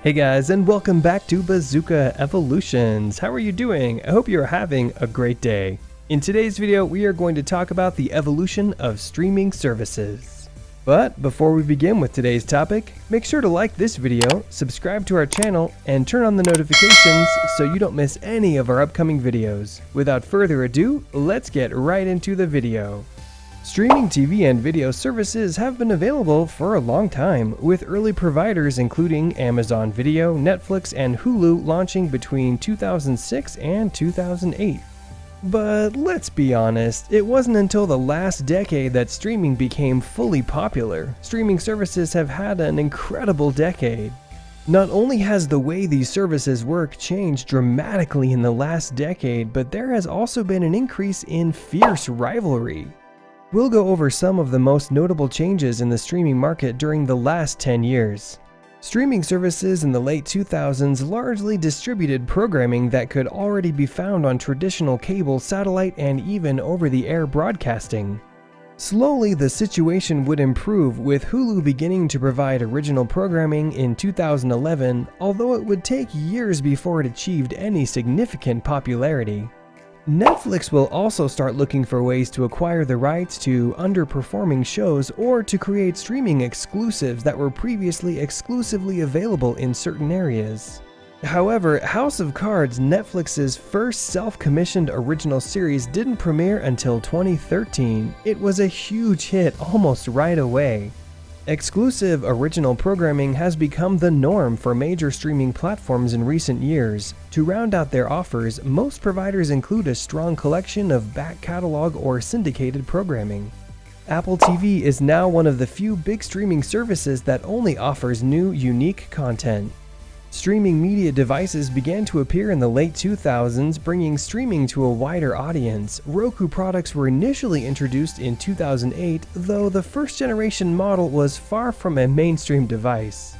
Hey guys, and welcome back to Bazooka Evolutions. How are you doing? I hope you're having a great day. In today's video, we are going to talk about the evolution of streaming services. But before we begin with today's topic, make sure to like this video, subscribe to our channel, and turn on the notifications so you don't miss any of our upcoming videos. Without further ado, let's get right into the video. Streaming TV and video services have been available for a long time, with early providers including Amazon Video, Netflix, and Hulu launching between 2006 and 2008. But let's be honest, it wasn't until the last decade that streaming became fully popular. Streaming services have had an incredible decade. Not only has the way these services work changed dramatically in the last decade, but there has also been an increase in fierce rivalry. We'll go over some of the most notable changes in the streaming market during the last 10 years. Streaming services in the late 2000s largely distributed programming that could already be found on traditional cable, satellite, and even over-the-air broadcasting. Slowly, the situation would improve, with Hulu beginning to provide original programming in 2011, although it would take years before it achieved any significant popularity. Netflix will also start looking for ways to acquire the rights to underperforming shows or to create streaming exclusives that were previously exclusively available in certain areas. However, House of Cards, Netflix's first self-commissioned original series, didn't premiere until 2013. It was a huge hit almost right away. Exclusive original programming has become the norm for major streaming platforms in recent years. To round out their offers, most providers include a strong collection of back catalog or syndicated programming. Apple TV is now one of the few big streaming services that only offers new, unique content. Streaming media devices began to appear in the late 2000s, bringing streaming to a wider audience. Roku products were initially introduced in 2008, though the first-generation model was far from a mainstream device.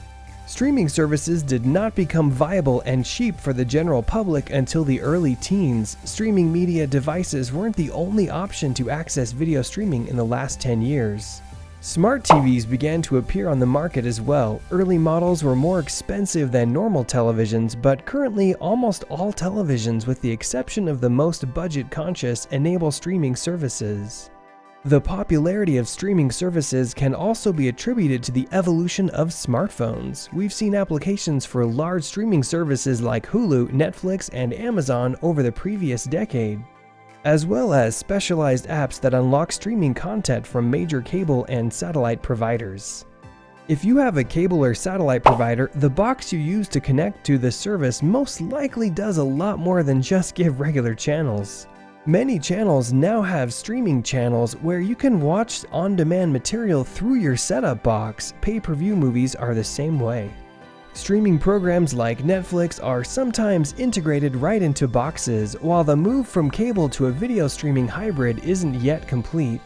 Streaming services did not become viable and cheap for the general public until the early teens. Streaming media devices weren't the only option to access video streaming in the last 10 years. Smart TVs began to appear on the market as well. Early models were more expensive than normal televisions, but currently almost all televisions, with the exception of the most budget-conscious, enable streaming services. The popularity of streaming services can also be attributed to the evolution of smartphones. We've seen applications for large streaming services like Hulu, Netflix, and Amazon over the previous decade, as well as specialized apps that unlock streaming content from major cable and satellite providers. If you have a cable or satellite provider, the box you use to connect to the service most likely does a lot more than just give regular channels. Many channels now have streaming channels where you can watch on-demand material through your setup box. Pay-per-view movies are the same way. Streaming programs like Netflix are sometimes integrated right into boxes, while the move from cable to a video streaming hybrid isn't yet complete.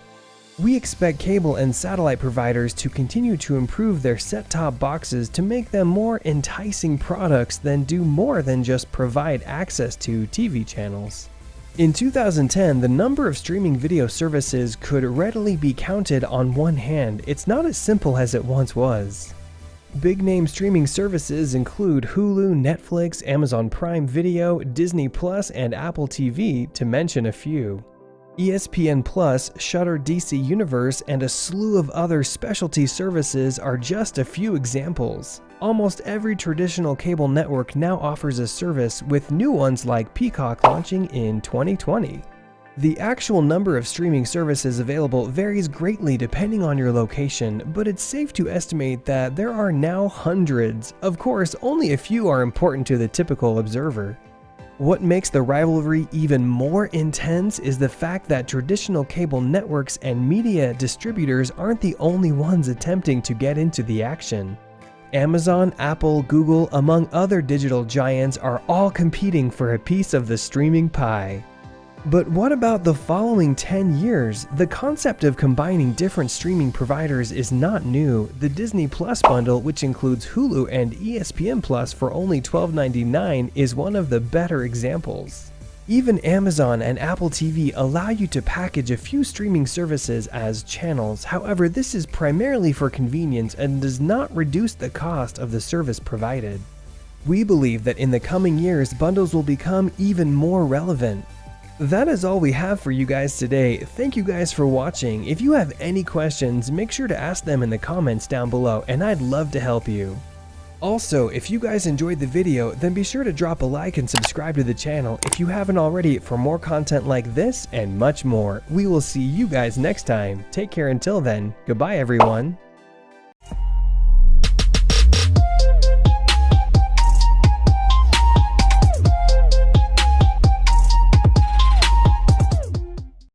We expect cable and satellite providers to continue to improve their set-top boxes to make them more enticing products than do more than just provide access to TV channels. In 2010, the number of streaming video services could readily be counted on one hand. It's not as simple as it once was. Big-name streaming services include Hulu, Netflix, Amazon Prime Video, Disney Plus, and Apple TV, to mention a few. ESPN Plus, Shudder DC Universe, and a slew of other specialty services are just a few examples. Almost every traditional cable network now offers a service, with new ones like Peacock launching in 2020. The actual number of streaming services available varies greatly depending on your location, but it's safe to estimate that there are now hundreds. Of course, only a few are important to the typical observer. What makes the rivalry even more intense is the fact that traditional cable networks and media distributors aren't the only ones attempting to get into the action. Amazon, Apple, Google, among other digital giants, are all competing for a piece of the streaming pie. But what about the following 10 years? The concept of combining different streaming providers is not new. The Disney Plus bundle, which includes Hulu and ESPN Plus for only $12.99, is one of the better examples. Even Amazon and Apple TV allow you to package a few streaming services as channels. However, this is primarily for convenience and does not reduce the cost of the service provided. We believe that in the coming years, bundles will become even more relevant. That is all we have for you guys today. Thank you guys for watching. If you have any questions, make sure to ask them in the comments down below, and I'd love to help you. Also, if you guys enjoyed the video, then be sure to drop a like and subscribe to the channel if you haven't already for more content like this and much more. We will see you guys next time. Take care until then. Goodbye everyone.